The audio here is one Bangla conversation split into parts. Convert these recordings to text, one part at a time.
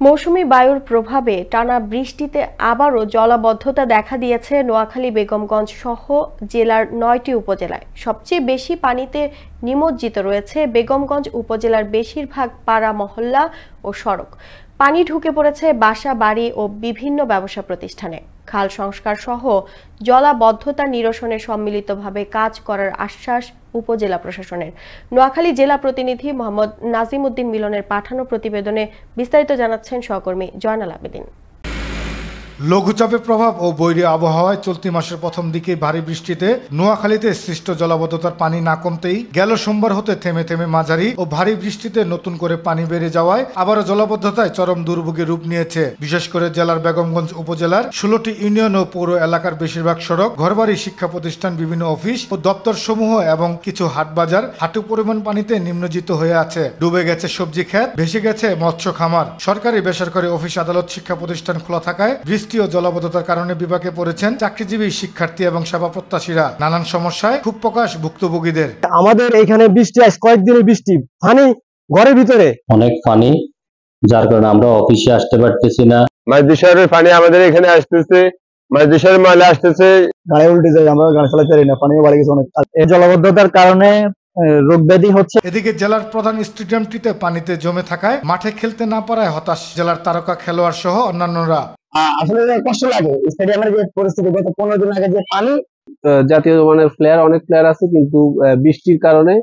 মৌসুমী বায়ুর প্রভাবে টানা বৃষ্টিতে আবারও জলাবদ্ধতা দেখা দিয়েছে নোয়াখালী বেগমগঞ্জ সহ জেলার ৯টি উপজেলায়। সবচেয়ে বেশি পানিতে নিমজ্জিত রয়েছে বেগমগঞ্জ উপজেলার বেশিরভাগ পাড়া মহল্লা ও সড়ক। পানি ঢুকে পড়েছে বাসা বাড়ি ও বিভিন্ন ব্যবসা প্রতিষ্ঠানে। খাল সংস্কার সহ জলাবদ্ধতা নিরসনে সম্মিলিতভাবে কাজ করার আশ্বাস উপজেলা প্রশাসনের। নোয়াখালী জেলা প্রতিনিধি মোহাম্মদ নাজিম উদ্দিন মিলনের পাঠানো প্রতিবেদনে বিস্তারিত জানাচ্ছেন সহকর্মী জয়নাল আবেদিন। লঘুচাপের প্রভাব ও বৈরী আবহাওয়ায় চলতি মাসের প্রথম দিকে ভারী বৃষ্টিতে নোয়াখালীতে সৃষ্ট জলাবদ্ধতার পানি না কমতেই গেল সোমবার হতে থেমে থেমে মাঝারি ও ভারী বৃষ্টিতে নতুন করে পানি বেড়ে যাওয়ায় আবারও জলাবদ্ধতায় চরম দুর্ভোগে রূপ নিয়েছে। বিশেষ করে জেলার বেগমগঞ্জ উপজেলার ১৬টি ইউনিয়ন ও পৌর এলাকার বেশিরভাগ সড়ক, ঘরবাড়ি, শিক্ষা প্রতিষ্ঠান, বিভিন্ন অফিস ও দপ্তর সমূহ এবং কিছু হাট বাজার হাঁটু পরিমাণ পানিতে নিম্নজিত হয়ে আছে। ডুবে গেছে সবজি ক্ষেত, ভেসে গেছে মৎস্য খামার। সরকারি বেসরকারি অফিস, আদালত, শিক্ষা প্রতিষ্ঠান খোলা থাকায় বৃষ্টি ও জলাবদ্ধতার কারণে বিপাকে পড়েছেন চাকরিজীবী, শিক্ষার্থী এবং সেবা প্রত্যাশীরা। নানান সমস্যায় ক্ষোভ প্রকাশ ভুক্তভোগীদের। আমাদের এখানে বৃষ্টি আজ কয়েকদিনের বৃষ্টি, পানি ঘরের ভিতরে অনেক পানি, যার কারণে আমরা অফিসে আসতে পারতেছি না। মাঝদিশারের পানি আমাদের এখানে আসতেছে, মাঝদিশারের ময়লা আসতেছে, গাড়ি উল্টে যায়, আমরা গাড়ি চালাতে পারি না, পানিও বাড়ি গেছে অনেক। এই জলাবদ্ধতার কারণে রোগ ব্যাধি হচ্ছে। এদিকে জেলার প্রধান স্টেডিয়ামটিতে পানিতে জমে থাকায় মাঠে খেলতে না পারায় হতাশ জেলার তারকা খেলোয়াড় সহ অন্যান্যরা। আসলে কষ্ট লাগে, স্টেডিয়ামের যে পরিস্থিতি, গত 15 দিন আগে যে পানি। জাতীয় মানের প্লেয়ার, অনেক প্লেয়ার আছে, কিন্তু বৃষ্টির কারণে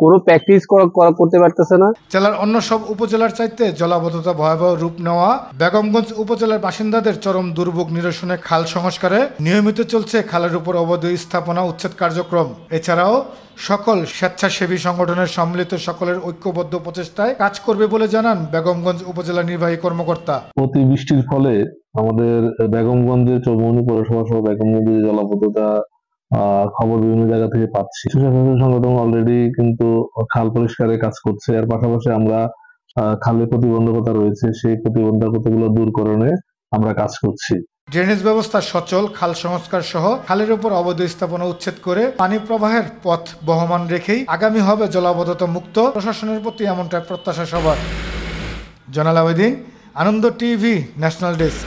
কোনো প্র্যাকটিস করতে পারতেছে না। জেলার অন্য সব উপজেলার চাইতে জলাবদ্ধতা ভয়াবহ রূপ নেওয়া বেগমগঞ্জ উপজেলার বাসিন্দাদের চরম দুর্ভোগ নিরসনে খাল সংস্কারে নিয়মিত চলছে খালের উপর অবৈধ স্থাপনা উচ্ছেদ কার্যক্রম। এছাড়াও সকল স্বেচ্ছাসেবী সংগঠনের সম্মিলিত সকলের ঐক্যবদ্ধ প্রচেষ্টায় কাজ করবে বলে জানান বেগমগঞ্জ উপজেলা নির্বাহী কর্মকর্তা। অতিবৃষ্টির ফলে আমাদের বেগমগঞ্জে, চৌমুহনী পৌরসভা সহ বেগমগঞ্জে জলাবদ্ধতা খবর বিভিন্ন জায়গা থেকে পাচ্ছি। স্বেচ্ছাসেবী সংগঠন অলরেডি কিন্তু খাল পরিষ্কারের কাজ করছে। এর পাশাপাশি আমরা খালের প্রতিবন্ধকতা রয়েছে, সেই প্রতিবন্ধকতাগুলো দূরকরণে আমরা কাজ করছি। ড্রেনেজ ব্যবস্থা সচল, খাল সংস্কার সহ খালের উপর অবৈধ স্থাপনা উচ্ছেদ করে পানি প্রবাহের পথ বহমান রেখেই আগামী হবে জলাবদ্ধতা মুক্ত। প্রশাসনের প্রতি এমনটাই প্রত্যাশা সবার। জয়নাল আবেদিন, আনন্দ টিভি, ন্যাশনাল ডেস্ক।